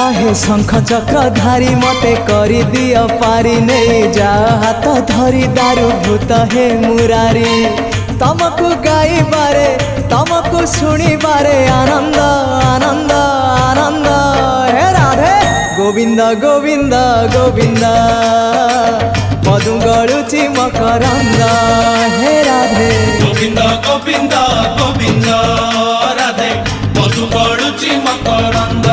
आहे शंख चक्र धारी मते करी दियो पारी नहीं जा हाथ धरी दारू भूत हे मुरारी तमको गाइबारे तमको शुणिबारे आनंद आनंद आनंद हे राधे गोविंद गोविंद गोविंद मधु गड़ुची मकरंद हे राधे गोविंद गोविंद गोविंद राधे मधु गड़ुची मकरंद।